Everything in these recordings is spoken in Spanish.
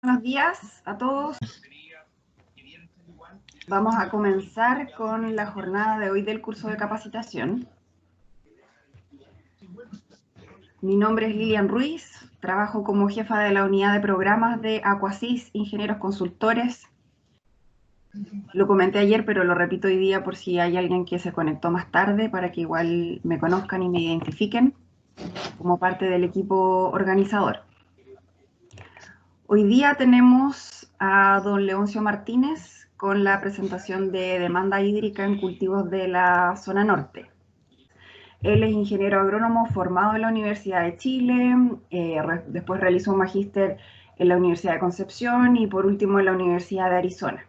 Buenos días a todos. Vamos a comenzar con la jornada de hoy del curso de capacitación. Mi nombre es Lilian Ruiz, trabajo como jefa de la unidad de programas de Aquasis Ingenieros Consultores. Lo comenté ayer, pero lo repito hoy día por si hay alguien que se conectó más tarde, para que igual me conozcan y me identifiquen como parte del equipo organizador. Hoy día tenemos a don Leoncio Martínez con la presentación de demanda hídrica en cultivos de la zona norte. Él es ingeniero agrónomo formado en la Universidad de Chile, después realizó un magíster en la Universidad de Concepción y por último en la Universidad de Arizona.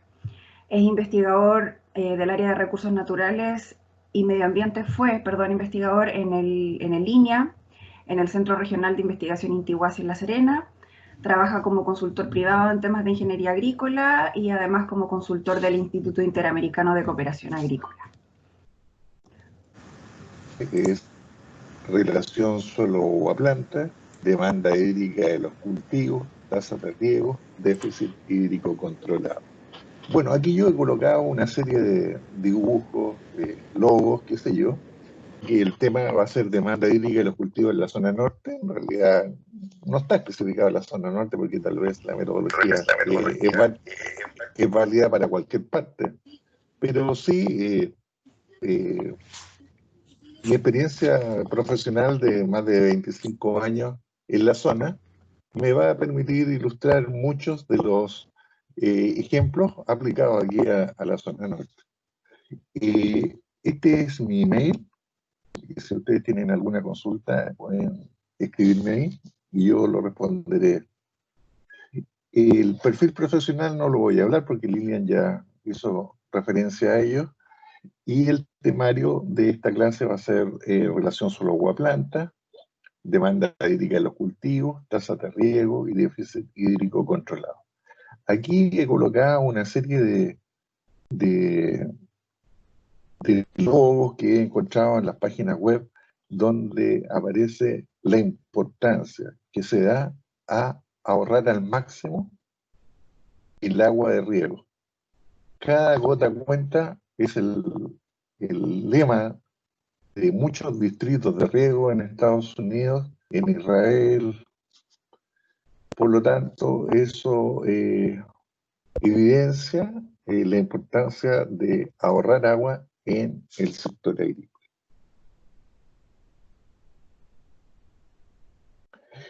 Es investigador del área de recursos naturales y medio ambiente, investigador en el INIA, en el Centro Regional de Investigación Intihuasi en La Serena. Trabaja como consultor privado en temas de ingeniería agrícola y además como consultor del Instituto Interamericano de Cooperación Agrícola. Es relación suelo-agua-planta, demanda hídrica de los cultivos, tasas de riego, déficit hídrico controlado. Bueno, aquí yo he colocado una serie de dibujos, de logos, qué sé yo, que el tema va a ser demanda hídrica de los cultivos en la zona norte. En realidad no está especificado en la zona norte porque tal vez la metodología es válida para cualquier parte, pero sí mi experiencia profesional de más de 25 años en la zona me va a permitir ilustrar muchos de los ejemplos aplicados aquí a la zona norte. Este es mi email. Si ustedes tienen alguna consulta, pueden escribirme ahí y yo lo responderé. El perfil profesional no lo voy a hablar porque Lilian ya hizo referencia a ello. Y el temario de esta clase va a ser relación suelo-agua-planta, demanda hídrica de los cultivos, tasas de riego y déficit hídrico controlado. Aquí he colocado una serie de logos que he encontrado en las páginas web donde aparece la importancia que se da a ahorrar al máximo el agua de riego. Cada gota cuenta es el lema de muchos distritos de riego en Estados Unidos, en Israel. Por lo tanto, eso evidencia la importancia de ahorrar agua en el sector agrícola.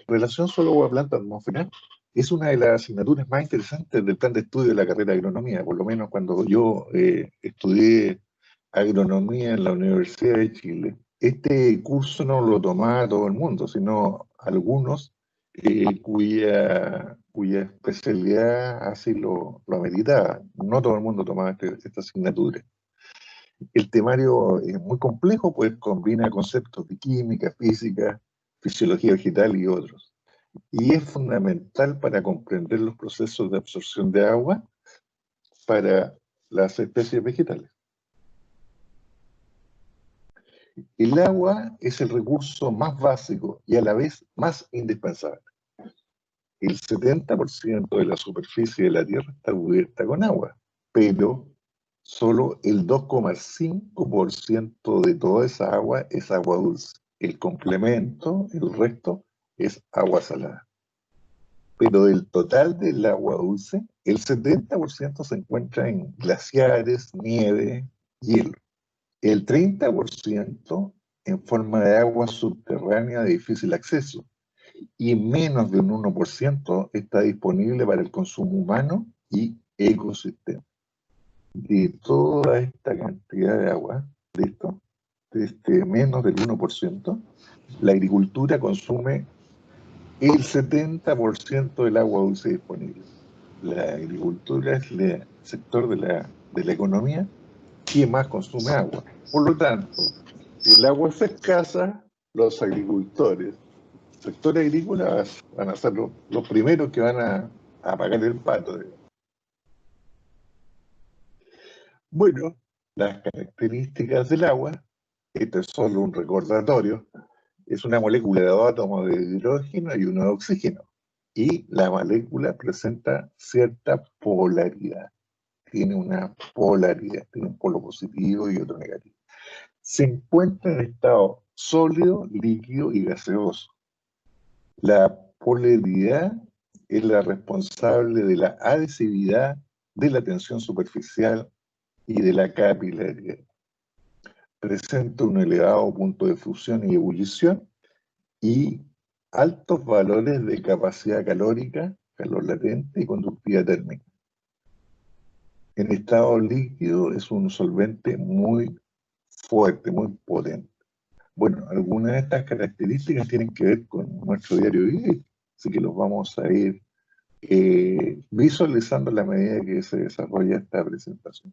Relación suelo-agua-planta atmósfera es una de las asignaturas más interesantes del plan de estudio de la carrera de agronomía, por lo menos cuando yo estudié agronomía en la Universidad de Chile. Este curso no lo tomaba todo el mundo, sino algunos cuya especialidad así lo ameritaba. No todo el mundo tomaba esta asignatura. El temario es muy complejo, pues combina conceptos de química, física, fisiología vegetal y otros. Y es fundamental para comprender los procesos de absorción de agua para las especies vegetales. El agua es el recurso más básico y a la vez más indispensable. El 70% de la superficie de la Tierra está cubierta con agua, pero solo el 2,5% de toda esa agua es agua dulce. El complemento, el resto, es agua salada. Pero del total del agua dulce, el 70% se encuentra en glaciares, nieve, hielo. El 30% en forma de agua subterránea de difícil acceso y menos de un 1% está disponible para el consumo humano y ecosistema. De toda esta cantidad de agua, menos del 1%, la agricultura consume el 70% del agua dulce disponible. La agricultura es el sector de la economía que más consume agua. Por lo tanto, si el agua es escasa, los agricultores, el sector agrícola, van a ser los primeros que van a pagar el pato. Bueno, las características del agua, esto es solo un recordatorio, es una molécula de 2 átomos de hidrógeno y uno de oxígeno. y la molécula presenta cierta polaridad. Tiene una polaridad, tiene un polo positivo y otro negativo. Se encuentra en estado sólido, líquido y gaseoso. La polaridad es la responsable de la adhesividad, de la tensión superficial y de la capilaridad. Presenta un elevado punto de fusión y ebullición y altos valores de capacidad calórica, calor latente y conductividad térmica. En estado líquido es un solvente muy fuerte, muy potente. Bueno, algunas de estas características tienen que ver con nuestro diario vivir, así que los vamos a ir visualizando a la medida que se desarrolla esta presentación.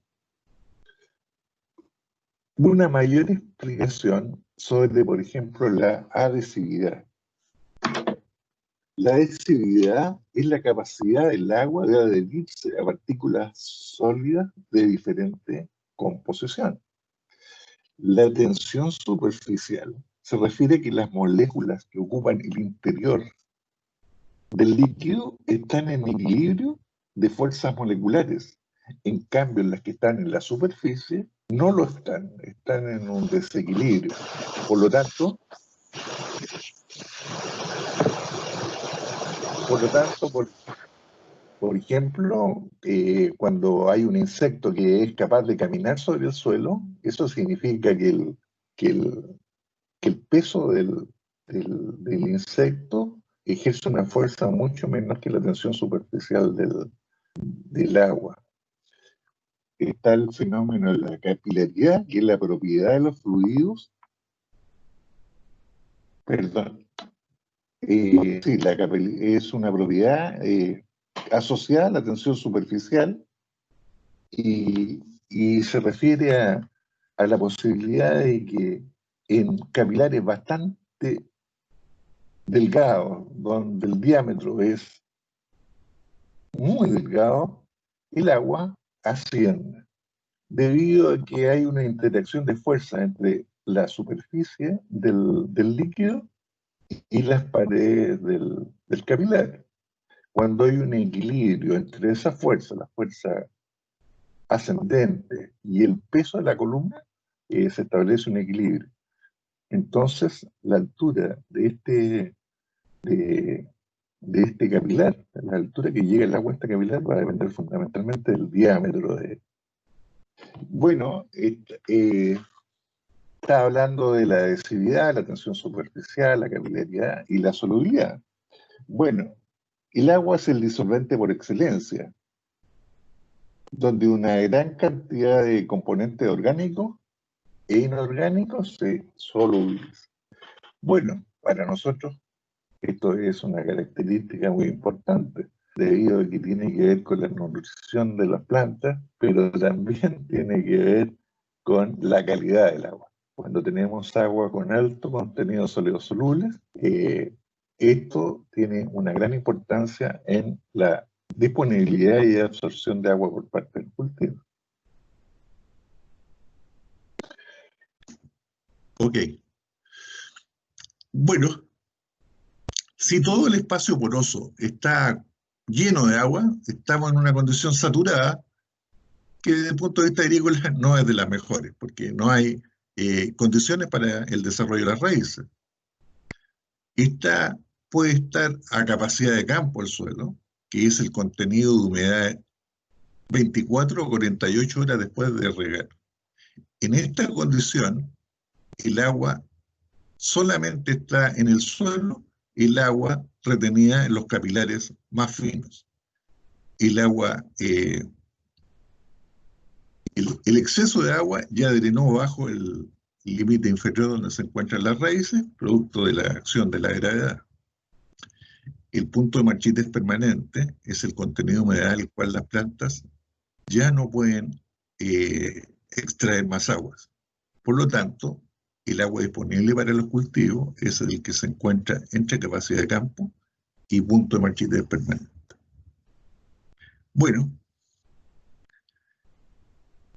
Una mayor explicación sobre, por ejemplo, la adhesividad. La adhesividad es la capacidad del agua de adherirse a partículas sólidas de diferente composición. La tensión superficial se refiere a que las moléculas que ocupan el interior del líquido están en equilibrio de fuerzas moleculares. En cambio, las que están en la superficie no lo están, están en un desequilibrio. Por lo tanto, por ejemplo, cuando hay un insecto que es capaz de caminar sobre el suelo, eso significa que el peso del insecto ejerce una fuerza mucho menor que la tensión superficial del agua. Está el fenómeno de la capilaridad, que es la propiedad de los fluidos. Perdón. Sí, la capilaridad es una propiedad asociada a la tensión superficial y se refiere a la posibilidad de que en capilares bastante delgados, donde el diámetro es muy delgado, el agua asciende, debido a que hay una interacción de fuerza entre la superficie del líquido y las paredes del capilar. Cuando hay un equilibrio entre esa fuerza, la fuerza ascendente y el peso de la columna, se establece un equilibrio. Entonces, la altura de este capilar, la altura que llega el agua a este capilar va a depender fundamentalmente del diámetro de... Bueno, está hablando de la adhesividad, la tensión superficial, la capilaridad y la solubilidad. Bueno, el agua es el disolvente por excelencia, donde una gran cantidad de componentes orgánicos e inorgánicos se solubilizan. Bueno, para nosotros esto es una característica muy importante, debido a que tiene que ver con la nutrición de las plantas, pero también tiene que ver con la calidad del agua. Cuando tenemos agua con alto contenido sólidos solubles, esto tiene una gran importancia en la disponibilidad y absorción de agua por parte del cultivo. Ok. Bueno, si todo el espacio poroso está lleno de agua, estamos en una condición saturada que desde el punto de vista agrícola no es de las mejores, porque no hay condiciones para el desarrollo de las raíces. Esta puede estar a capacidad de campo el suelo, que es el contenido de humedad 24 o 48 horas después de regar. En esta condición, el agua solamente está en el suelo, el agua retenida en los capilares más finos. El agua, el exceso de agua ya drenó bajo el límite inferior donde se encuentran las raíces, producto de la acción de la gravedad. El punto de marchitez permanente es el contenido de humedad al cual las plantas ya no pueden extraer más aguas. Por lo tanto, el agua disponible para los cultivos es el que se encuentra entre capacidad de campo y punto de marchitez permanente. Bueno,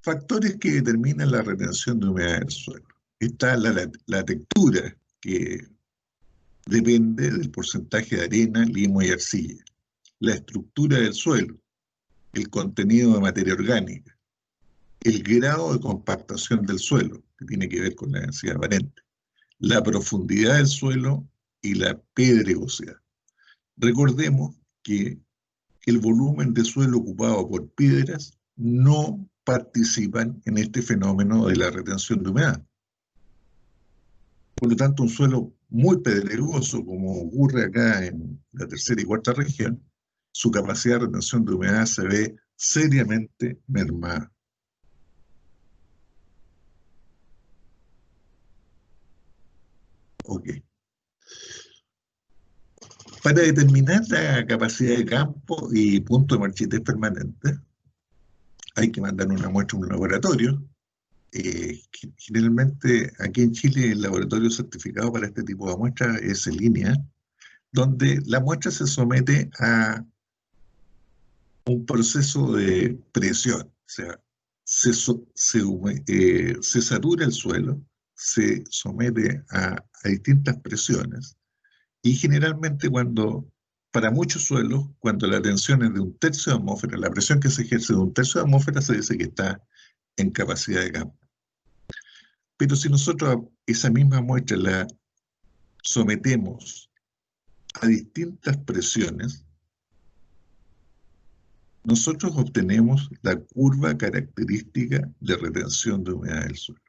factores que determinan la retención de humedad del suelo. Está la textura, que depende del porcentaje de arena, limo y arcilla, la estructura del suelo, el contenido de materia orgánica, el grado de compactación del suelo, que tiene que ver con la densidad aparente, la profundidad del suelo y la pedregosidad. Recordemos que el volumen de suelo ocupado por piedras no participan en este fenómeno de la retención de humedad. Por lo tanto, un suelo muy pedregoso, como ocurre acá en la tercera y cuarta región, su capacidad de retención de humedad se ve seriamente mermada. Ok. Para determinar la capacidad de campo y punto de marchitez permanente, hay que mandar una muestra a un laboratorio. Generalmente aquí en Chile el laboratorio certificado para este tipo de muestras es el INEA, donde la muestra se somete a un proceso de presión, o sea, se satura el suelo, se somete a distintas presiones y generalmente para muchos suelos, cuando la tensión es de 1/3 de atmósfera, la presión que se ejerce de 1/3 de atmósfera se dice que está en capacidad de campo. Pero si nosotros esa misma muestra la sometemos a distintas presiones, nosotros obtenemos la curva característica de retención de humedad del suelo,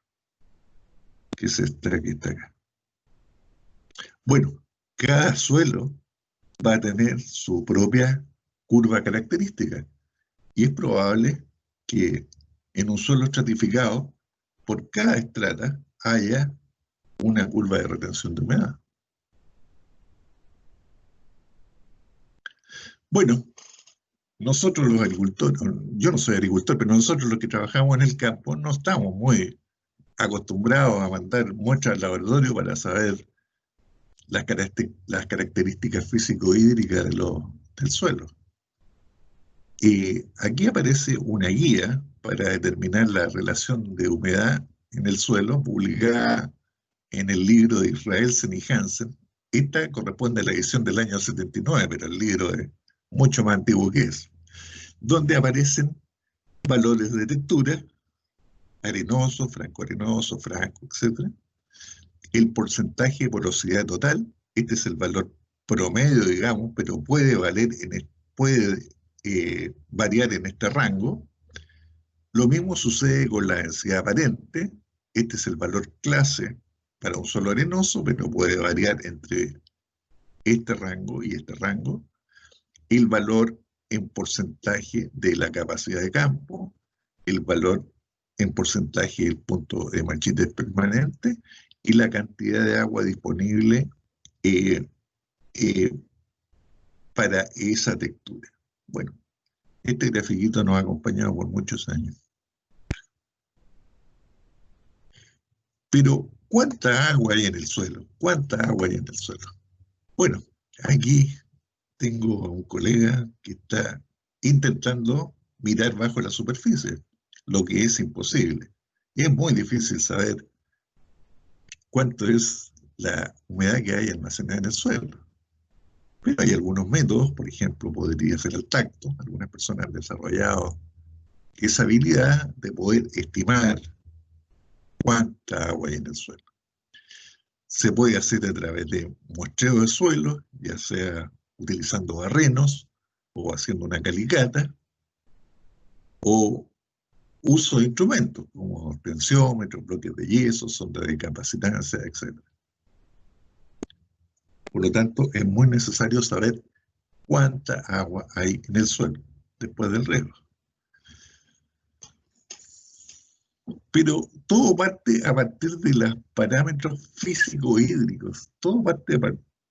que es esta que está acá. Bueno, cada suelo va a tener su propia curva característica y es probable que en un suelo estratificado, por cada estrata, haya una curva de retención de humedad. Bueno, nosotros los agricultores, yo no soy agricultor, pero nosotros los que trabajamos en el campo no estamos muy acostumbrados a mandar muestras al laboratorio para saber las características físico-hídricas del suelo. Y aquí aparece una guía para determinar la relación de humedad en el suelo, publicada en el libro de Israel y Hansen. Esta corresponde a la edición del año 79, pero el libro es mucho más antiguo que eso, donde aparecen valores de textura, arenoso, franco-arenoso, franco, etc. El porcentaje de porosidad total, este es el valor promedio, digamos, pero puede variar en este rango. Lo mismo sucede con la densidad aparente, este es el valor clase para un suelo arenoso, pero puede variar entre este rango y este rango. El valor en porcentaje de la capacidad de campo, el valor en porcentaje del punto de marchitez permanente y la cantidad de agua disponible para esa textura. Bueno, este grafiquito nos ha acompañado por muchos años. Pero, ¿cuánta agua hay en el suelo? ¿Cuánta agua hay en el suelo? Bueno, aquí tengo a un colega que está intentando mirar bajo la superficie, lo que es imposible. Y es muy difícil saber cuánto es la humedad que hay almacenada en el suelo. Pero hay algunos métodos, por ejemplo, podría ser el tacto. Algunas personas han desarrollado esa habilidad de poder estimar cuánta agua hay en el suelo. Se puede hacer a través de muestreo de suelo, ya sea utilizando barrenos o haciendo una calicata, o uso de instrumentos como tensiómetros, bloques de yeso, sonda de capacitancia, etc. Por lo tanto, es muy necesario saber cuánta agua hay en el suelo después del riego. Pero todo parte a partir de los parámetros físico-hídricos. Todo parte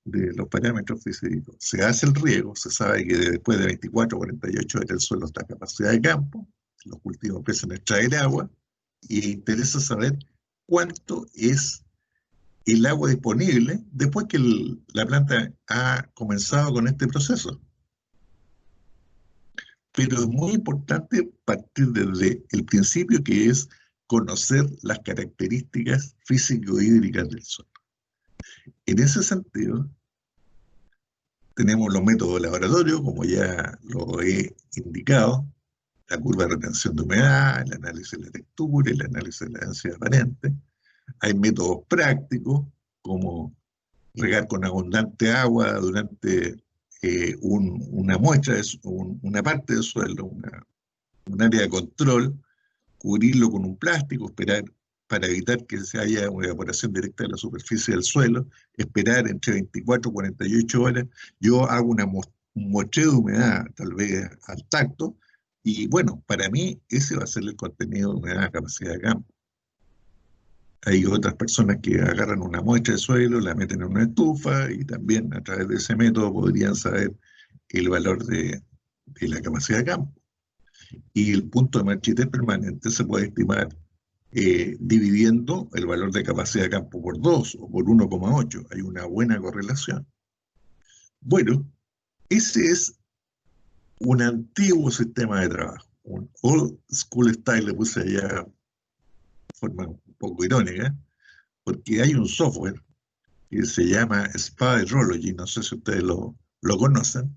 de los parámetros físicos. Se hace el riego, se sabe que después de 24 o 48 horas el suelo está a capacidad de campo, los cultivos empiezan a extraer agua, y interesa saber cuánto es el agua disponible después que la planta ha comenzado con este proceso. Pero es muy importante partir desde el principio, que es conocer las características físico-hídricas del suelo. En ese sentido, tenemos los métodos de laboratorio, como ya lo he indicado, la curva de retención de humedad, el análisis de la textura, el análisis de la densidad aparente. Hay métodos prácticos, como regar con abundante agua durante una muestra, una parte del suelo, un área de control, cubrirlo con un plástico, esperar para evitar que se haya una evaporación directa de la superficie del suelo, esperar entre 24 y 48 horas. Yo hago un muestreo de humedad, tal vez al tacto, y bueno, para mí ese va a ser el contenido de humedad, capacidad de campo. Hay otras personas que agarran una muestra de suelo, la meten en una estufa y también a través de ese método podrían saber el valor de la capacidad de campo. Y el punto de marchitez permanente se puede estimar dividiendo el valor de capacidad de campo por 2 o por 1,8. Hay una buena correlación. Bueno, ese es un antiguo sistema de trabajo, un old school style, le puse allá de forma un poco irónica, porque hay un software que se llama SPA Hydrology, no sé si ustedes lo conocen,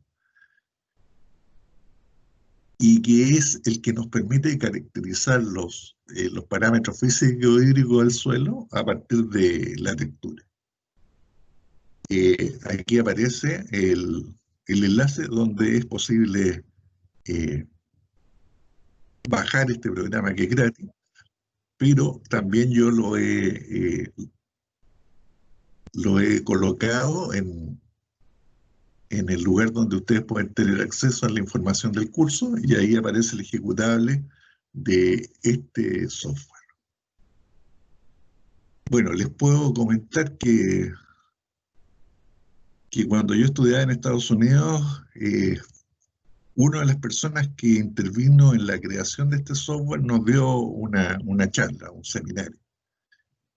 y que es el que nos permite caracterizar los parámetros físico-hídricos del suelo a partir de la textura. Aquí aparece el enlace donde es posible bajar este programa que es gratis, pero también yo lo he colocado en el lugar donde ustedes pueden tener acceso a la información del curso, y ahí aparece el ejecutable de este software. Bueno, les puedo comentar que cuando yo estudiaba en Estados Unidos, una de las personas que intervino en la creación de este software nos dio una charla, un seminario.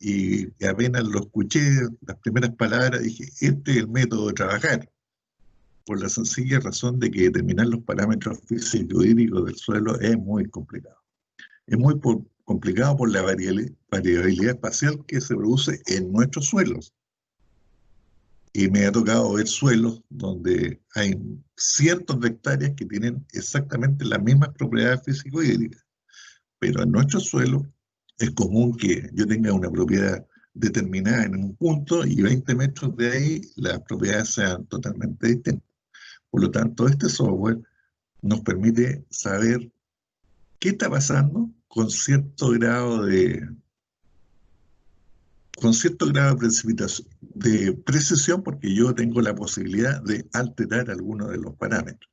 Y apenas lo escuché, las primeras palabras, dije, este es el método de trabajar, por la sencilla razón de que determinar los parámetros físico-hídricos del suelo es muy complicado. Es muy complicado por la variabilidad espacial que se produce en nuestros suelos. Y me ha tocado ver suelos donde hay cientos de hectáreas que tienen exactamente las mismas propiedades físico-hídricas. Pero en nuestro suelo es común que yo tenga una propiedad determinada en un punto y 20 metros de ahí las propiedades sean totalmente distintas. Por lo tanto, este software nos permite saber qué está pasando con cierto grado de precipitación, de precisión, porque yo tengo la posibilidad de alterar algunos de los parámetros.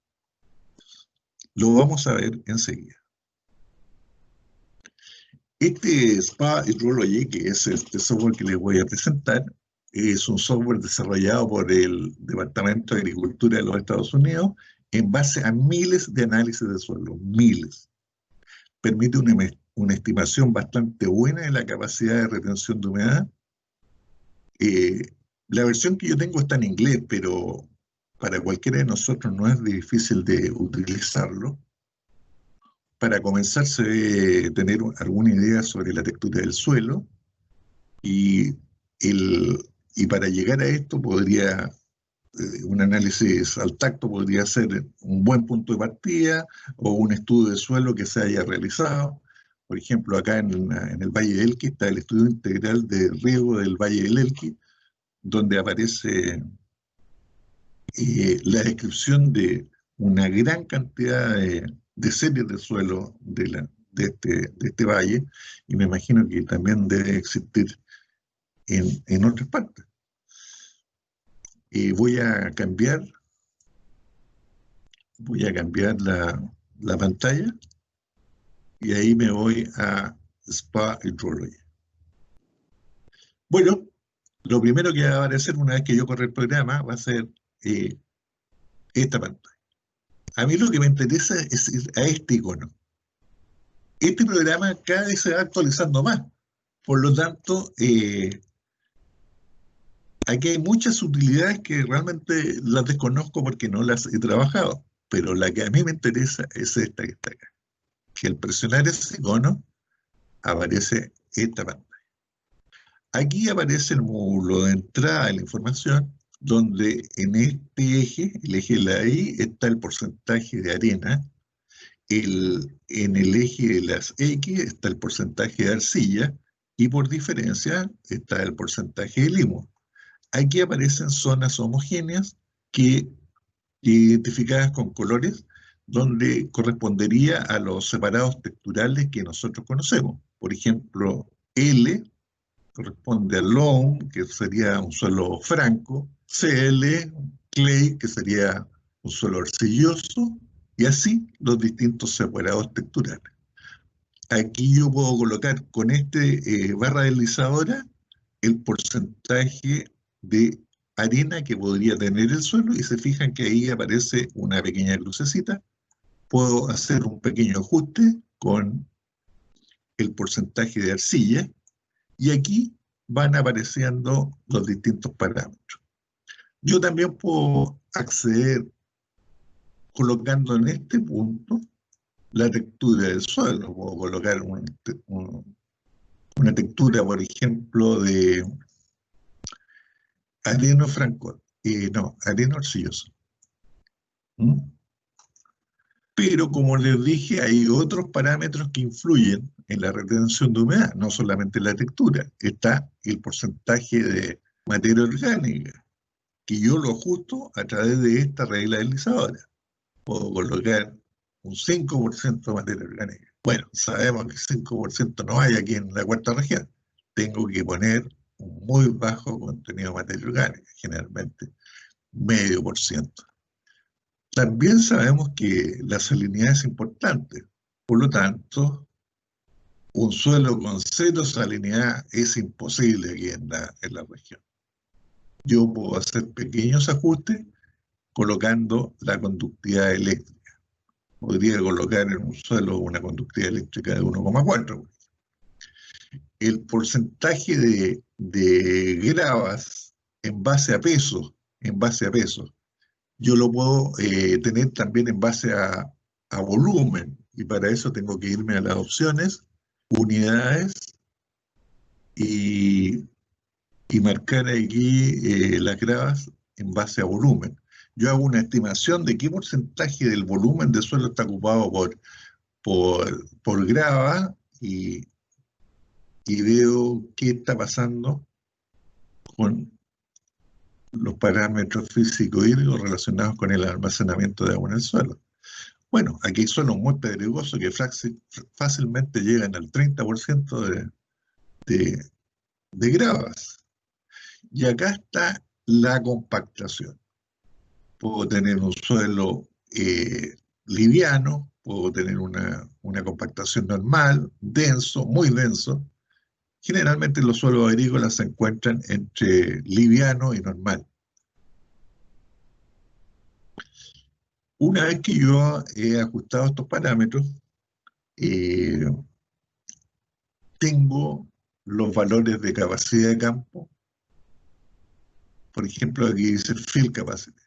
Lo vamos a ver enseguida. Este SPA Hydrology, que es este software que les voy a presentar, es un software desarrollado por el Departamento de Agricultura de los Estados Unidos en base a miles de análisis de suelo, miles. Permite una estimación bastante buena de la capacidad de retención de humedad. La versión que yo tengo está en inglés, pero para cualquiera de nosotros no es difícil de utilizarlo. Para comenzar se debe tener alguna idea sobre la textura del suelo y para llegar a esto un análisis al tacto podría ser un buen punto de partida o un estudio de suelo que se haya realizado. Por ejemplo, acá en el Valle del Elqui está el estudio integral de riego del Valle del Elqui, donde aparece la descripción de una gran cantidad de series de suelo de este valle, y me imagino que también debe existir en otras partes. Voy a cambiar la pantalla y ahí me voy a SPA Hydrology. Bueno, lo primero que va a aparecer una vez que yo corra el programa va a ser esta pantalla. A mí lo que me interesa es ir a este icono. Este programa cada vez se va actualizando más. Por lo tanto, aquí hay muchas utilidades que realmente las desconozco porque no las he trabajado. Pero la que a mí me interesa es esta que está acá. Que al presionar ese icono aparece esta pantalla. Aquí aparece el módulo de entrada de la información donde en este eje, el eje de la Y, está el porcentaje de arena, en el eje de las X está el porcentaje de arcilla, y por diferencia está el porcentaje de limo. Aquí aparecen zonas homogéneas que identificadas con colores, donde correspondería a los separados texturales que nosotros conocemos. Por ejemplo, L corresponde a loam, que sería un suelo franco, CL, clay, que sería un suelo arcilloso, y así los distintos separados texturales. Aquí yo puedo colocar con barra deslizadora el porcentaje de arena que podría tener el suelo, y se fijan que ahí aparece una pequeña crucecita. Puedo hacer un pequeño ajuste con el porcentaje de arcilla, y aquí van apareciendo los distintos parámetros. Yo también puedo acceder colocando en este punto la textura del suelo. Puedo colocar una textura, por ejemplo, de areno franco, areno arcilloso. Pero, como les dije, hay otros parámetros que influyen en la retención de humedad, no solamente la textura. Está el porcentaje de materia orgánica, que yo lo ajusto a través de esta regla deslizadora. Puedo colocar un 5% de materia orgánica. Bueno, sabemos que 5% no hay aquí en la cuarta región. Tengo que poner un muy bajo contenido de materia orgánica, generalmente 0,5%. También sabemos que la salinidad es importante. Por lo tanto, un suelo con 0 salinidad es imposible aquí en la región. Yo puedo hacer pequeños ajustes colocando la conductividad eléctrica. Podría colocar en un suelo una conductividad eléctrica de 1,4. El porcentaje de gravas en base a peso, yo lo puedo tener también en base a volumen, y para eso tengo que irme a las opciones, unidades, y marcar aquí las gravas en base a volumen. Yo hago una estimación de qué porcentaje del volumen de suelo está ocupado por grava, y veo qué está pasando con los parámetros físico-hídricos relacionados con el almacenamiento de agua en el suelo. Bueno, aquí hay suelos muy pedregosos que fácilmente llegan al 30% de gravas. Y acá está la compactación. Puedo tener un suelo liviano, puedo tener una compactación normal, denso, muy denso. Generalmente los suelos agrícolas se encuentran entre liviano y normal. Una vez que yo he ajustado estos parámetros, tengo los valores de capacidad de campo. Por ejemplo, aquí dice field capacity.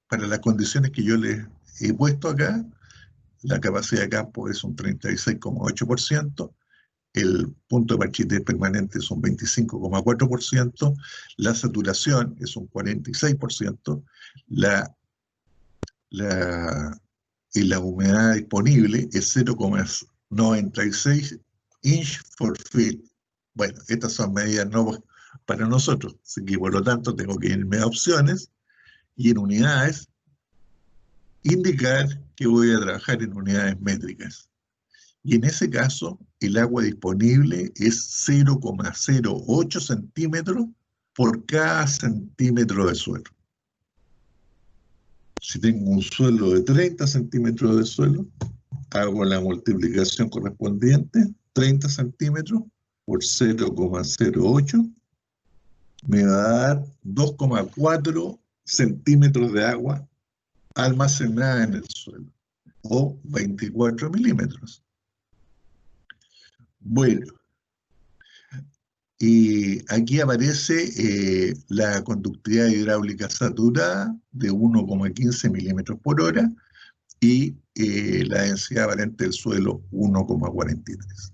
Para las condiciones que yo les he puesto acá, la capacidad de campo es un 36,8%, el punto de marchitez permanente es un 25,4%, la saturación es un 46%, y la humedad disponible es 0,96 inch for feet. Bueno, estas son medidas no para nosotros, así que por lo tanto tengo que irme a opciones, y en unidades indicar que voy a trabajar en unidades métricas. Y en ese caso, el agua disponible es 0,08 centímetros por cada centímetro de suelo. Si tengo un suelo de 30 centímetros de suelo, hago la multiplicación correspondiente, 30 centímetros por 0,08, me va a dar 2,4 centímetros de agua almacenada en el suelo, o 24 milímetros. Bueno, y aquí aparece la conductividad hidráulica saturada de 1,15 milímetros por hora, y la densidad aparente del suelo 1,43.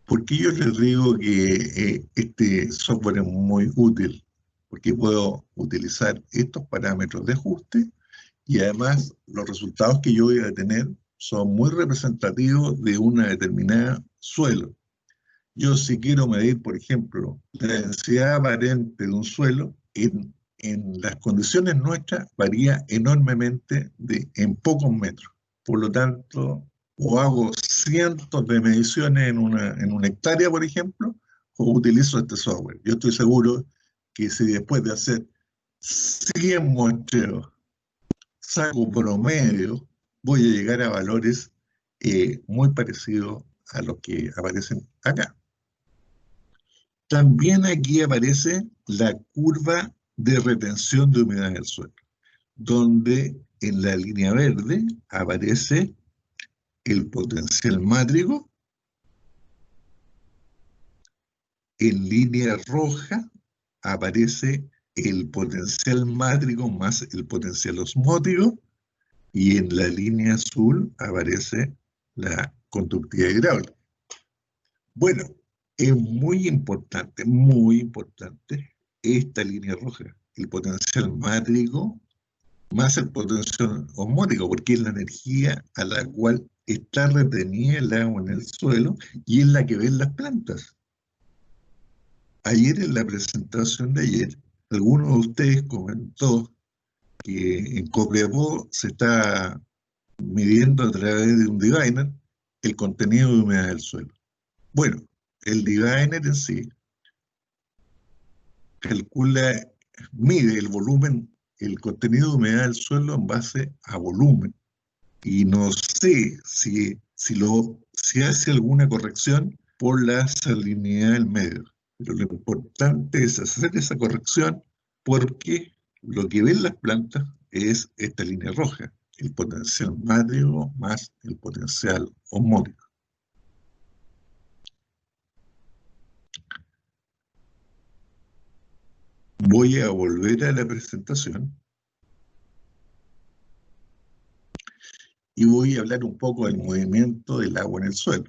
¿Por qué yo les digo que este software es muy útil? porque puedo utilizar estos parámetros de ajuste y además los resultados que yo voy a tener son muy representativos de una determinada suelo. Yo si quiero medir, por ejemplo, la densidad aparente de un suelo, en las condiciones nuestras varía enormemente en pocos metros. Por lo tanto, o hago cientos de mediciones en una hectárea, por ejemplo, o utilizo este software. Yo estoy seguro que si después de hacer 100 muestreos saco promedio, voy a llegar a valores muy parecidos a los que aparecen acá. También aquí aparece la curva de retención de humedad en el suelo, donde en la línea verde aparece el potencial mátrico, en línea roja aparece el potencial mátrico más el potencial osmótico, y en la línea azul aparece la conductividad hidráulica. Bueno, es muy importante esta línea roja, el potencial mátrico más el potencial osmótico, porque es la energía a la cual está retenida el agua en el suelo y es la que ven las plantas. Ayer en la presentación de ayer, alguno de ustedes comentó que en Copiapó se está midiendo a través de un diviner el contenido de humedad del suelo. Bueno, el diviner en sí mide el volumen, el contenido de humedad del suelo en base a volumen. Y no sé si hace alguna corrección por la salinidad del medio. Pero lo importante es hacer esa corrección porque lo que ven las plantas es esta línea roja, el potencial mátrico más el potencial osmótico. Voy a volver a la presentación y voy a hablar un poco del movimiento del agua en el suelo.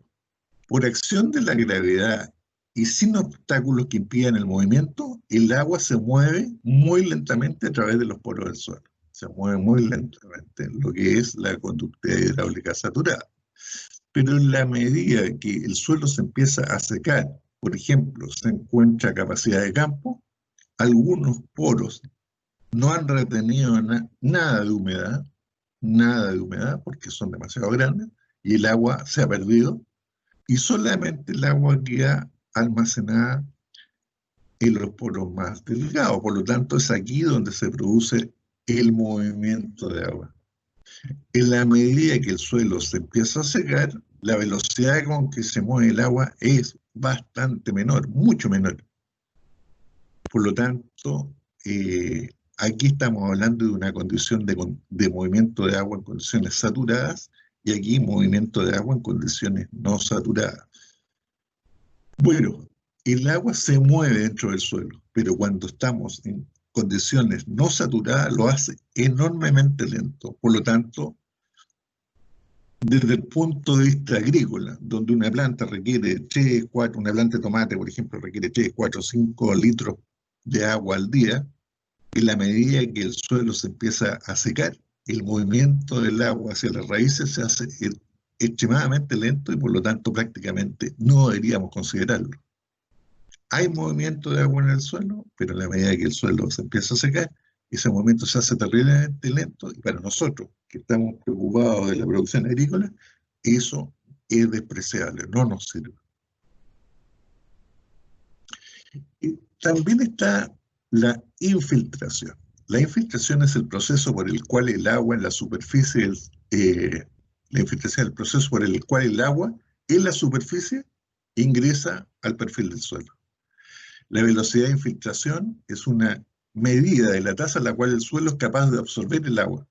Por acción de la gravedad y sin obstáculos que impidan el movimiento, el agua se mueve muy lentamente a través de los poros del suelo. Se mueve muy lentamente, lo que es la conductividad hidráulica saturada. Pero en la medida que el suelo se empieza a secar, por ejemplo, se encuentra capacidad de campo, algunos poros no han retenido nada de humedad, porque son demasiado grandes, y el agua se ha perdido, y solamente el agua queda almacenada en los poros más delgados. Por lo tanto, es aquí donde se produce el movimiento de agua. En la medida que el suelo se empieza a secar, la velocidad con que se mueve el agua es bastante menor, mucho menor. Por lo tanto, aquí estamos hablando de una condición de movimiento de agua en condiciones saturadas y aquí movimiento de agua en condiciones no saturadas. Bueno, el agua se mueve dentro del suelo, pero cuando estamos en condiciones no saturadas lo hace enormemente lento. Por lo tanto, desde el punto de vista agrícola, donde una planta requiere 3, 4, una planta de tomate, por ejemplo, requiere 3, 4, 5 litros de agua al día, en la medida que el suelo se empieza a secar, el movimiento del agua hacia las raíces se hace extremadamente lento y por lo tanto prácticamente no deberíamos considerarlo. Hay movimiento de agua en el suelo, pero en la medida que el suelo se empieza a secar, ese movimiento se hace terriblemente lento y para nosotros, que estamos preocupados de la producción agrícola, eso es despreciable, no nos sirve. Y también está la infiltración. La infiltración es el proceso por el cual el agua en la superficie, la infiltración es el proceso por el cual el agua en la superficie ingresa al perfil del suelo. La velocidad de infiltración es una medida de la tasa a la cual el suelo es capaz de absorber el agua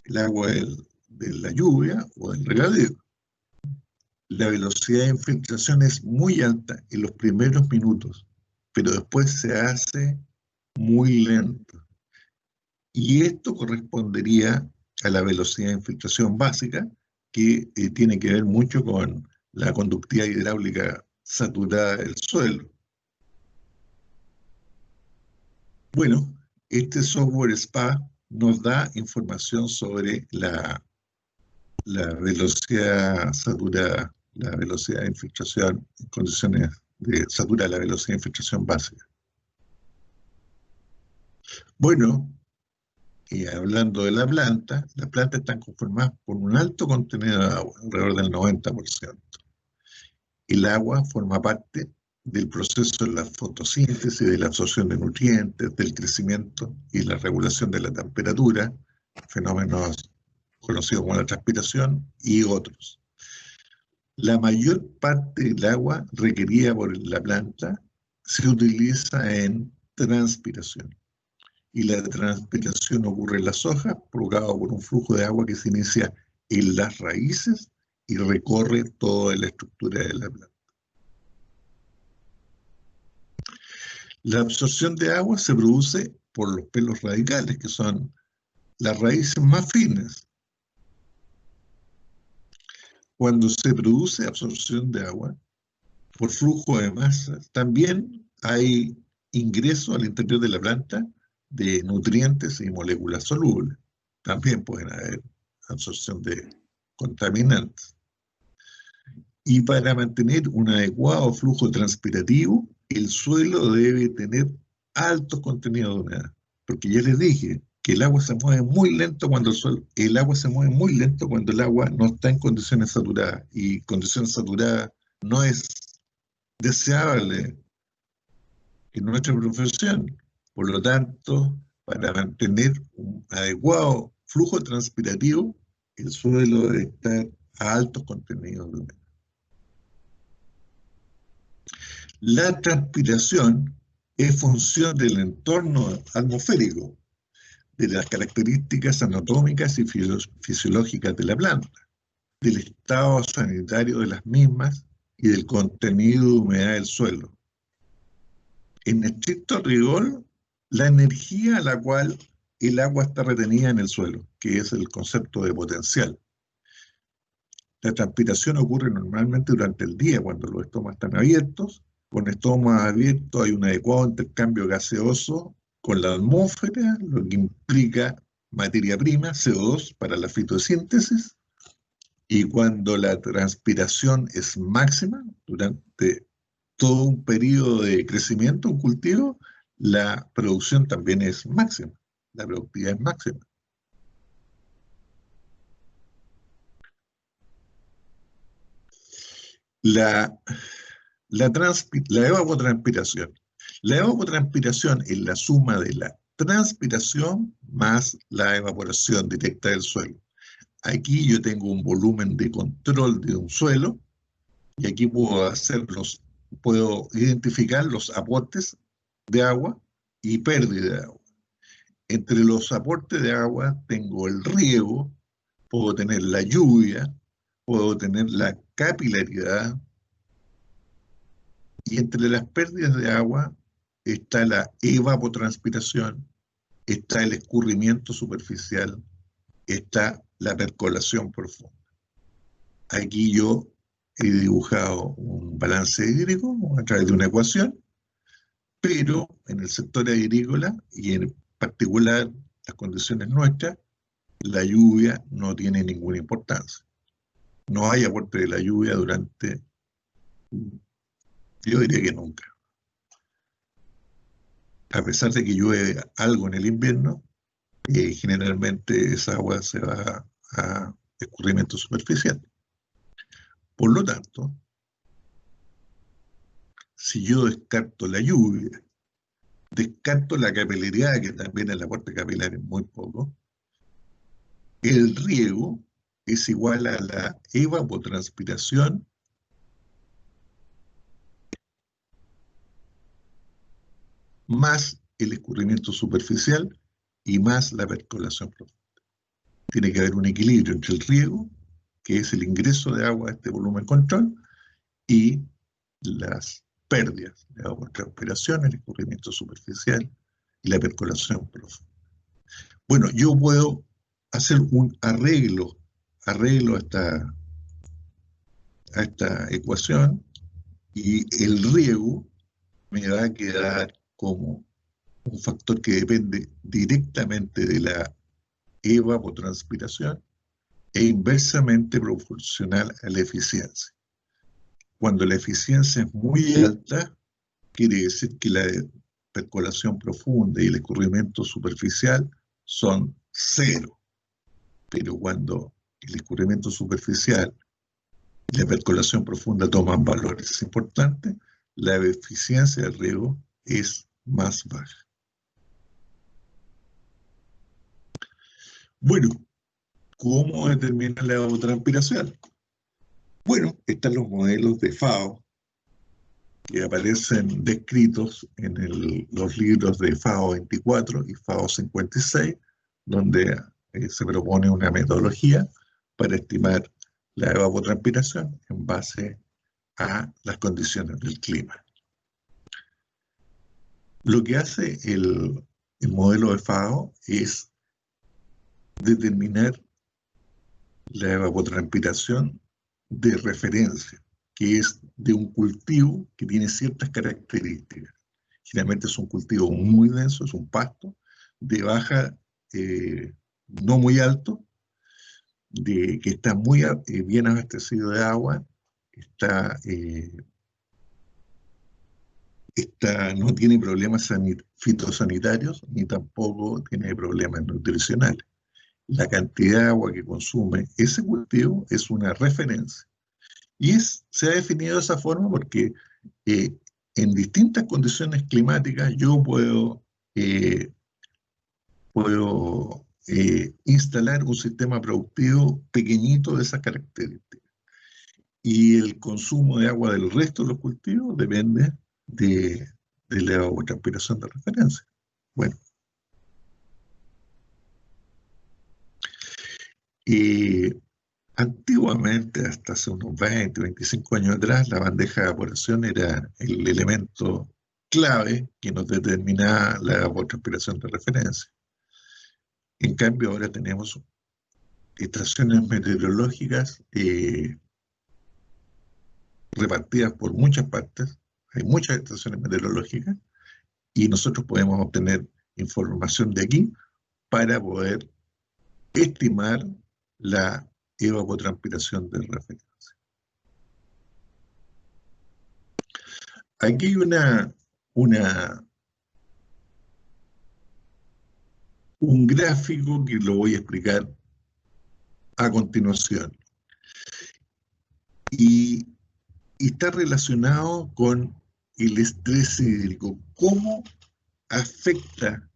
de la lluvia o del regadío. La velocidad de infiltración es muy alta en los primeros minutos, pero después se hace muy lento. Y esto correspondería a la velocidad de infiltración básica, que tiene que ver mucho con la conductividad hidráulica saturada del suelo. Bueno, este software SPA nos da información sobre la velocidad saturada, la velocidad de infiltración en condiciones de saturar la velocidad de infiltración básica. Bueno, y hablando de la planta, las plantas están conformadas por un alto contenido de agua, alrededor del 90%. El agua forma parte del proceso de la fotosíntesis, de la absorción de nutrientes, del crecimiento y la regulación de la temperatura, fenómenos conocidos como la transpiración y otros. La mayor parte del agua requerida por la planta se utiliza en transpiración. Y la transpiración ocurre en las hojas, provocado por un flujo de agua que se inicia en las raíces y recorre toda la estructura de la planta. La absorción de agua se produce por los pelos radicales, que son las raíces más finas. Cuando se produce absorción de agua por flujo de masa, también hay ingreso al interior de la planta de nutrientes y moléculas solubles. También pueden haber absorción de contaminantes. Y para mantener un adecuado flujo transpirativo, el suelo debe tener altos contenidos de humedad. Porque ya les dije que el agua se mueve muy lento cuando el agua se mueve muy lento cuando el agua no está en condiciones saturadas. Y condiciones saturadas no es deseable en nuestra profesión. Por lo tanto, para mantener un adecuado flujo transpirativo, el suelo debe estar a altos contenidos de humedad. La transpiración es función del entorno atmosférico, de las características anatómicas y fisiológicas de la planta, del estado sanitario de las mismas y del contenido de humedad del suelo. En estricto rigor, la energía a la cual el agua está retenida en el suelo, que es el concepto de potencial. La transpiración ocurre normalmente durante el día, cuando los estomas están abiertos. Con estomas abiertos hay un adecuado intercambio gaseoso con la atmósfera, lo que implica materia prima, CO2, para la fotosíntesis. Y cuando la transpiración es máxima, durante todo un periodo de crecimiento, un cultivo, la producción también es máxima, la productividad es máxima. La evapotranspiración. La evapotranspiración es la suma de la transpiración más la evaporación directa del suelo. Aquí yo tengo un volumen de control de un suelo y aquí puedo identificar los aportes de agua y pérdida de agua. Entre los aportes de agua tengo el riego, puedo tener la lluvia, puedo tener la capilaridad, y entre las pérdidas de agua está la evapotranspiración, está el escurrimiento superficial, está la percolación profunda. Aquí yo he dibujado un balance hídrico a través de una ecuación, pero en el sector agrícola y en particular las condiciones nuestras, la lluvia no tiene ninguna importancia. No hay aporte de la lluvia durante, yo diría que nunca. A pesar de que llueve algo en el invierno, generalmente esa agua se va a escurrimiento superficial. Por lo tanto, si yo descarto la lluvia, descarto la capilaridad, que también el aporte capilar es muy poco, el riego es igual a la evapotranspiración más el escurrimiento superficial y más la percolación profunda. Tiene que haber un equilibrio entre el riego, que es el ingreso de agua a este volumen control, y las pérdidas, la evapotranspiración, el escurrimiento superficial y la percolación profunda. Bueno, yo puedo hacer un arreglo a esta ecuación y el riego me va a quedar como un factor que depende directamente de la evapotranspiración e inversamente proporcional a la eficiencia. Cuando la eficiencia es muy alta, quiere decir que la percolación profunda y el escurrimiento superficial son cero. Pero cuando el escurrimiento superficial y la percolación profunda toman valores importantes, la eficiencia del riego es más baja. Bueno, ¿cómo determinar la evapotranspiración? Bueno, están los modelos de FAO que aparecen descritos en los libros de FAO 24 y FAO 56, donde se propone una metodología para estimar la evapotranspiración en base a las condiciones del clima. Lo que hace el modelo de FAO es determinar la evapotranspiración de referencia, que es de un cultivo que tiene ciertas características. Generalmente es un cultivo muy denso, es un pasto de baja, no muy alto, que está muy bien abastecido de agua, no tiene problemas fitosanitarios ni tampoco tiene problemas nutricionales. La cantidad de agua que consume ese cultivo es una referencia. Y se ha definido de esa forma porque en distintas condiciones climáticas yo puedo instalar un sistema productivo pequeñito de esas características. Y el consumo de agua del resto de los cultivos depende de la evapotranspiración de referencia. Bueno. Antiguamente, hasta hace unos 20, 25 años atrás, la bandeja de evaporación era el elemento clave que nos determinaba la evapotranspiración de referencia. En cambio, ahora tenemos estaciones meteorológicas repartidas por muchas partes, hay muchas estaciones meteorológicas, y nosotros podemos obtener información de aquí para poder estimar la evapotranspiración de referencia. Aquí hay un gráfico que lo voy a explicar a continuación. Y está relacionado con el estrés hídrico. ¿Cómo afecta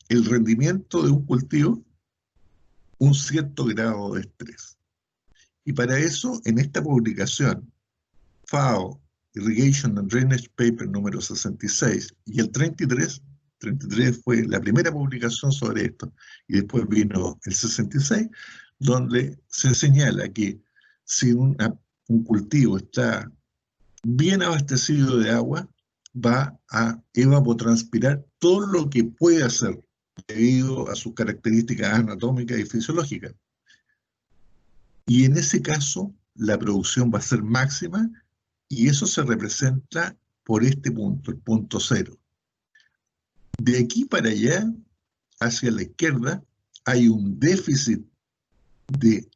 el rendimiento de un cultivo un cierto grado de estrés? Y para eso, en esta publicación, FAO Irrigation and Drainage Paper número 66 y el 33 fue la primera publicación sobre esto, y después vino el 66, donde se señala que si un cultivo está bien abastecido de agua, va a evapotranspirar todo lo que puede hacer debido a sus características anatómicas y fisiológicas. Y en ese caso, la producción va a ser máxima, y eso se representa por este punto, el punto 0. De aquí para allá, hacia la izquierda, hay un déficit de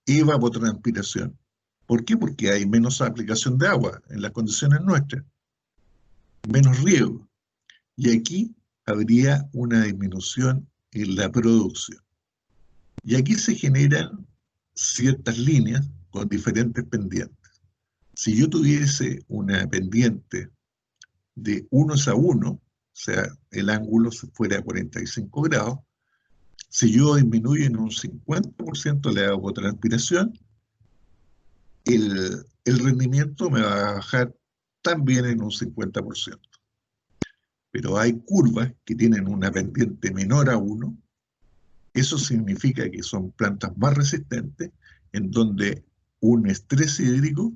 evapotranspiración. ¿Por qué? Porque hay menos aplicación de agua en las condiciones nuestras, menos riego. Y aquí habría una disminución en la producción. Y aquí se generan ciertas líneas con diferentes pendientes. Si yo tuviese una pendiente de 1:1, o sea, el ángulo fuera a 45 grados, si yo disminuyo en un 50% la evapotranspiración, el rendimiento me va a bajar también en un 50%. Pero hay curvas que tienen una pendiente menor a 1. Eso significa que son plantas más resistentes, en donde un estrés hídrico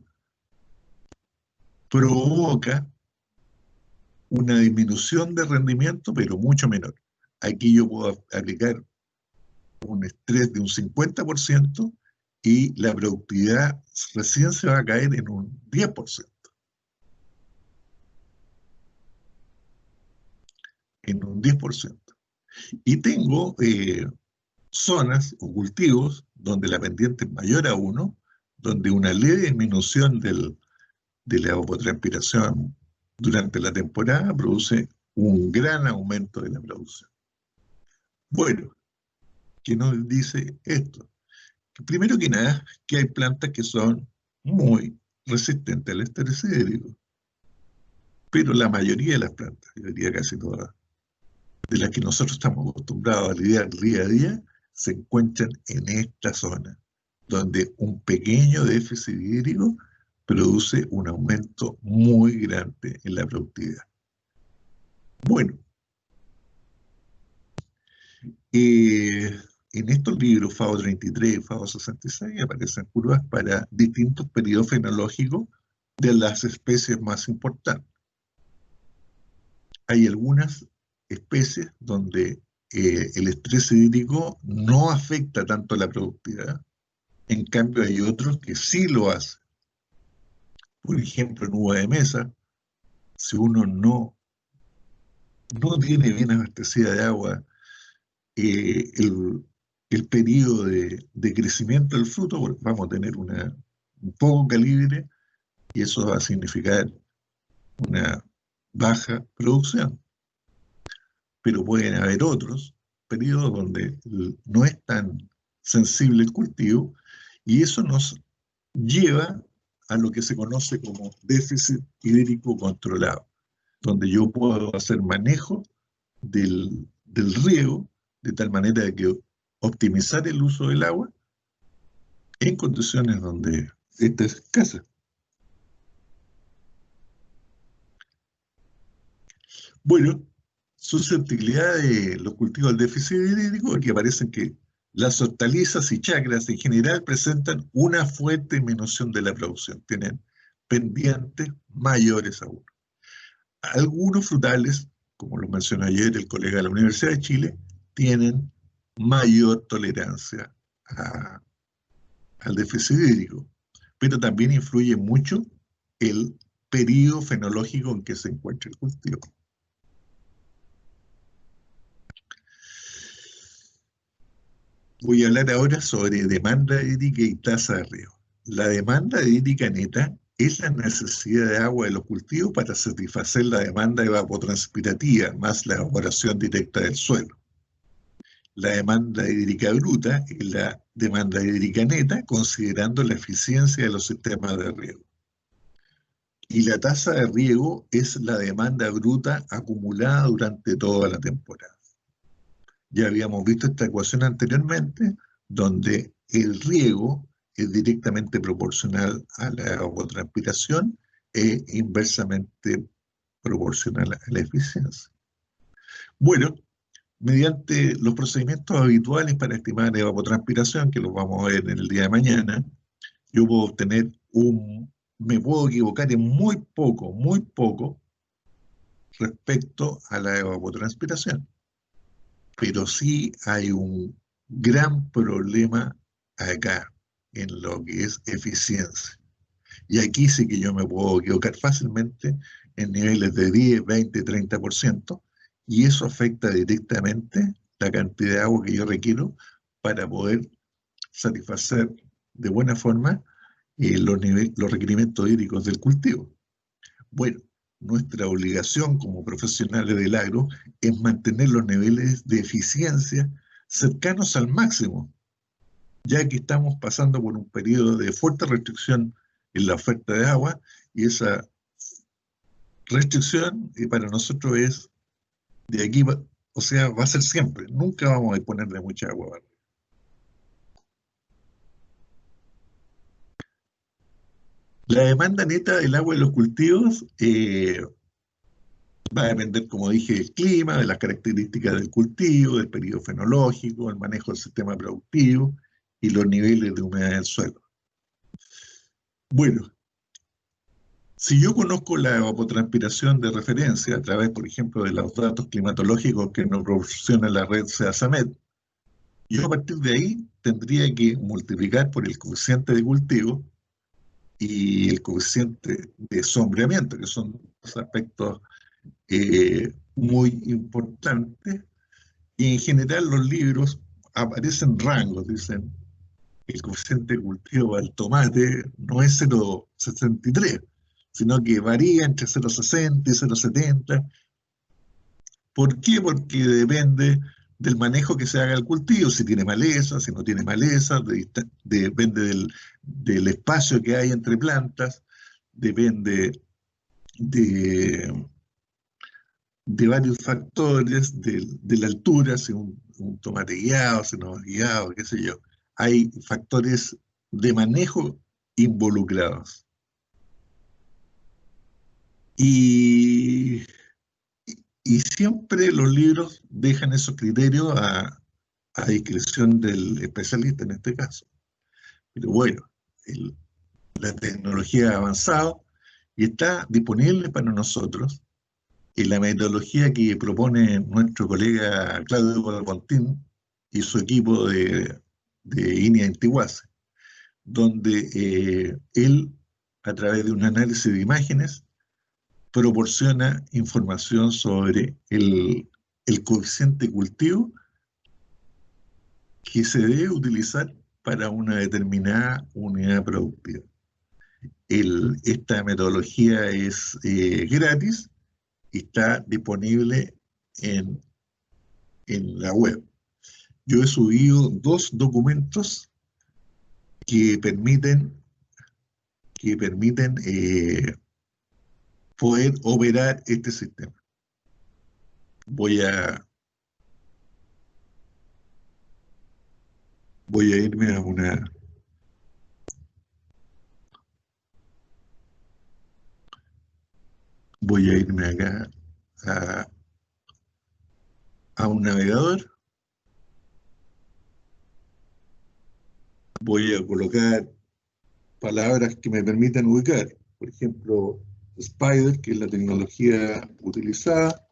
provoca una disminución de rendimiento, pero mucho menor. Aquí yo puedo aplicar un estrés de un 50% y la productividad recién se va a caer en un 10%. en un 10%. Y tengo zonas o cultivos donde la pendiente es mayor a 1, donde una leve disminución de la evapotranspiración durante la temporada produce un gran aumento de la producción. Bueno, ¿qué nos dice esto? Primero que nada, que hay plantas que son muy resistentes al estrés hídrico, pero la mayoría de las plantas, yo diría casi todas, de las que nosotros estamos acostumbrados a lidiar día a día, se encuentran en esta zona, donde un pequeño déficit hídrico produce un aumento muy grande en la productividad. Bueno, en estos libros, FAO 33 y FAO 66, aparecen curvas para distintos periodos fenológicos de las especies más importantes. Hay algunas especies donde el estrés hídrico no afecta tanto la productividad, en cambio hay otros que sí lo hacen. Por ejemplo, en uva de mesa, si uno no tiene bien abastecida de agua, eh, el, el periodo de crecimiento del fruto, pues vamos a tener un poco calibre y eso va a significar una baja producción. Pero pueden haber otros periodos donde no es tan sensible el cultivo y eso nos lleva a lo que se conoce como déficit hídrico controlado, donde yo puedo hacer manejo del riego de tal manera de que optimizar el uso del agua en condiciones donde esta es escasa. Bueno, susceptibilidad de los cultivos al déficit hídrico es que aparecen que las hortalizas y chacras en general presentan una fuerte disminución de la producción, tienen pendientes mayores aún. Algunos frutales, como lo mencionó ayer el colega de la Universidad de Chile, tienen mayor tolerancia al déficit hídrico, pero también influye mucho el periodo fenológico en que se encuentra el cultivo. Voy a hablar ahora sobre demanda hídrica y tasa de riego. La demanda hídrica neta es la necesidad de agua de los cultivos para satisfacer la demanda evapotranspirativa más la evaporación directa del suelo. La demanda hídrica bruta es la demanda hídrica neta, considerando la eficiencia de los sistemas de riego. Y la tasa de riego es la demanda bruta acumulada durante toda la temporada. Ya habíamos visto esta ecuación anteriormente, donde el riego es directamente proporcional a la evapotranspiración e inversamente proporcional a la eficiencia. Bueno, mediante los procedimientos habituales para estimar la evapotranspiración, que los vamos a ver en el día de mañana, yo puedo obtener me puedo equivocar en muy poco respecto a la evapotranspiración. Pero sí hay un gran problema acá en lo que es eficiencia. Y aquí sí que yo me puedo equivocar fácilmente en niveles de 10, 20, 30%, y eso afecta directamente la cantidad de agua que yo requiero para poder satisfacer de buena forma los requerimientos hídricos del cultivo. Bueno, nuestra obligación como profesionales del agro es mantener los niveles de eficiencia cercanos al máximo, ya que estamos pasando por un periodo de fuerte restricción en la oferta de agua y esa restricción para nosotros es de aquí, o sea, va a ser siempre, nunca vamos a disponer de mucha agua, ¿vale? La demanda neta del agua de los cultivos va a depender, como dije, del clima, de las características del cultivo, del periodo fenológico, el manejo del sistema productivo y los niveles de humedad del suelo. Bueno, si yo conozco la evapotranspiración de referencia a través, por ejemplo, de los datos climatológicos que nos proporciona la red SEASAMED, yo a partir de ahí tendría que multiplicar por el coeficiente de cultivo y el coeficiente de sombreamiento, que son los aspectos muy importante, y en general los libros aparecen rangos, dicen, el coeficiente de cultivo al tomate no es 0,63, sino que varía entre 0,60 y 0,70. ¿Por qué? Porque depende del manejo que se haga el cultivo, si tiene maleza, si no tiene maleza, depende del espacio que hay entre plantas, depende de, de varios factores, de la altura, si un tomate guiado, si no es guiado, qué sé yo. Hay factores de manejo involucrados. Y, y siempre los libros dejan esos criterios a discreción del especialista en este caso. Pero bueno, el, la tecnología ha avanzado y está disponible para nosotros. Y la metodología que propone nuestro colega Claudio Bontín y su equipo de INEA Intihuasi, donde él, a través de un análisis de imágenes, proporciona información sobre el coeficiente cultivo que se debe utilizar para una determinada unidad productiva. Esta metodología es gratis y está disponible en, en la web. Yo he subido 2 documentos que permiten poder operar este sistema. Voy a irme a una... Voy a irme acá a un navegador. Voy a colocar palabras que me permitan ubicar. Por ejemplo, Spider, que es la tecnología utilizada.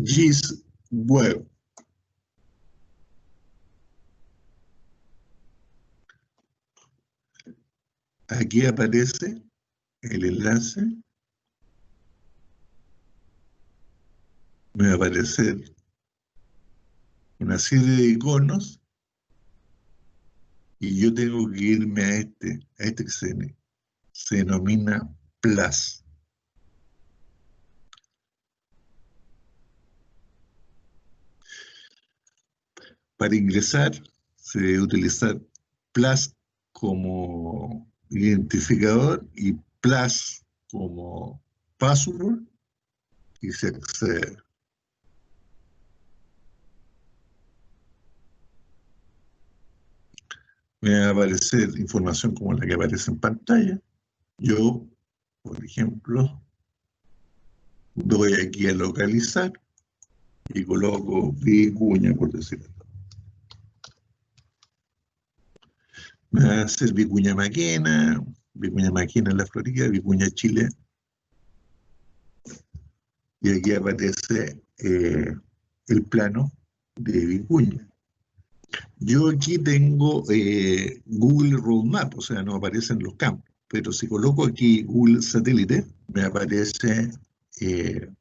GIS Web. Aquí aparece el enlace. Me va a aparecer una serie de iconos y yo tengo que irme a este que se denomina Plus. Para ingresar se debe utilizar Plus como identificador y Plus como password y se accede. Me va a aparecer información como la que aparece en pantalla. Yo, por ejemplo, doy aquí a localizar y coloco Vicuña, por decirlo. Me va a hacer Vicuña Maquena en la Florida, Vicuña Chile. Y aquí aparece el plano de Vicuña. Yo aquí tengo Google Road Map, o sea, no aparecen los campos. Pero si coloco aquí Google Satélite, me aparece el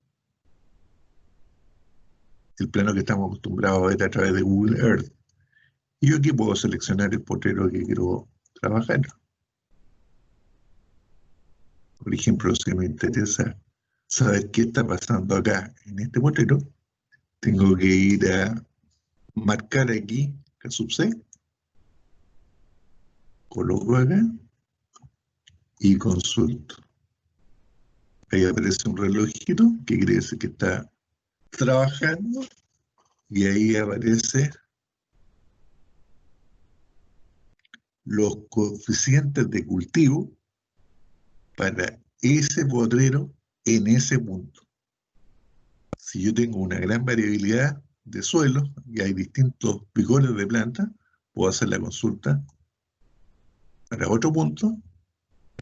plano que estamos acostumbrados a ver a través de Google Earth. Y yo aquí puedo seleccionar el potrero que quiero trabajar. Por ejemplo, si me interesa saber qué está pasando acá en este potrero, tengo que ir a marcar aquí, sub C, coloco acá y consulto. Ahí aparece un relojito que quiere decir que está trabajando y ahí aparece los coeficientes de cultivo para ese potrero en ese punto. Si yo tengo una gran variabilidad de suelos y hay distintos picores de planta, puedo hacer la consulta para otro punto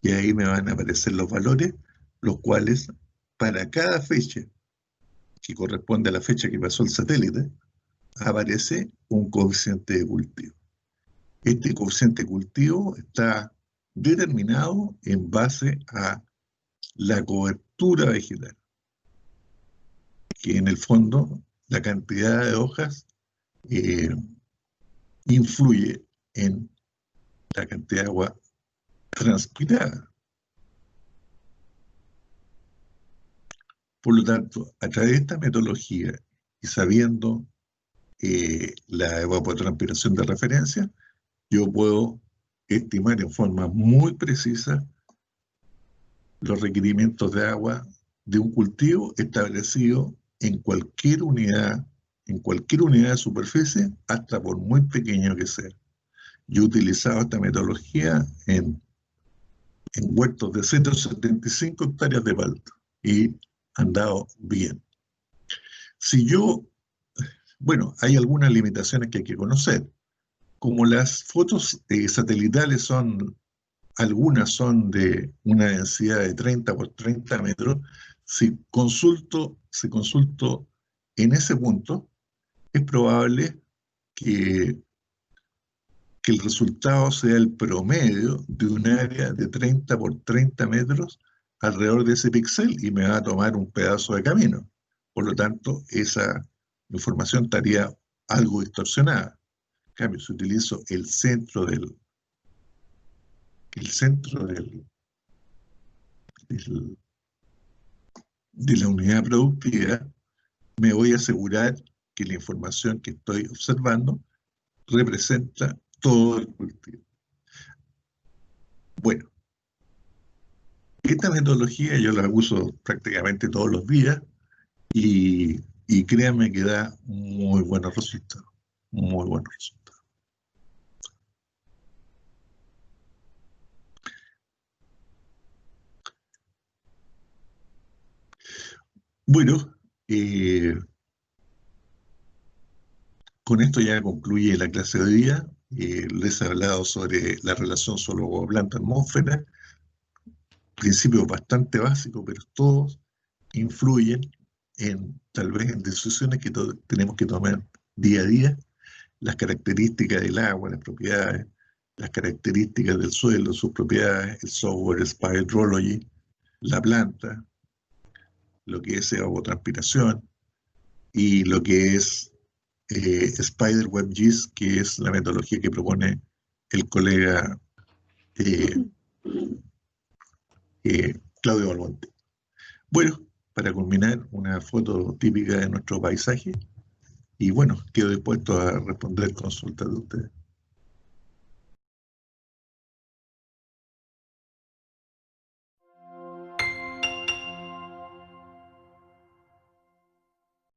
y ahí me van a aparecer los valores, los cuales para cada fecha que corresponde a la fecha que pasó el satélite, aparece un coeficiente de cultivo. Este coeficiente de cultivo está determinado en base a la cobertura vegetal. que en el fondo la cantidad de hojas influye en la cantidad de agua transpirada. Por lo tanto, a través de esta metodología y sabiendo la evapotranspiración de referencia, yo puedo estimar en forma muy precisa los requerimientos de agua de un cultivo establecido en cualquier unidad de superficie, hasta por muy pequeño que sea. Yo he utilizado esta metodología en huertos de 175 hectáreas de palta y han dado bien. Bueno, hay algunas limitaciones que hay que conocer. Como las fotos satelitales algunas son de una densidad de 30 por 30 metros, si consulto en ese punto, es probable que el resultado sea el promedio de un área de 30 por 30 metros alrededor de ese píxel y me va a tomar un pedazo de camino. Por lo tanto, esa información estaría algo distorsionada. En cambio, si utilizo el centro de la unidad productiva, me voy a asegurar que la información que estoy observando representa todo el cultivo. Bueno, esta metodología yo la uso prácticamente todos los días y créanme que da muy buenos resultados, muy buenos resultados. Bueno, con esto ya concluye la clase de hoy día. Les he hablado sobre la relación suelo-agua planta-atmósfera, principios bastante básicos, pero todos influyen tal vez en decisiones que tenemos que tomar día a día, las características del agua, las propiedades, las características del suelo, sus propiedades, el software Spidrology, la planta, lo que es evapotranspiración y lo que es SpiderWebGIS, que es la metodología que propone el colega Claudio Balmonte. Bueno, para culminar, una foto típica de nuestro paisaje y bueno, quedo dispuesto a responder consultas de ustedes.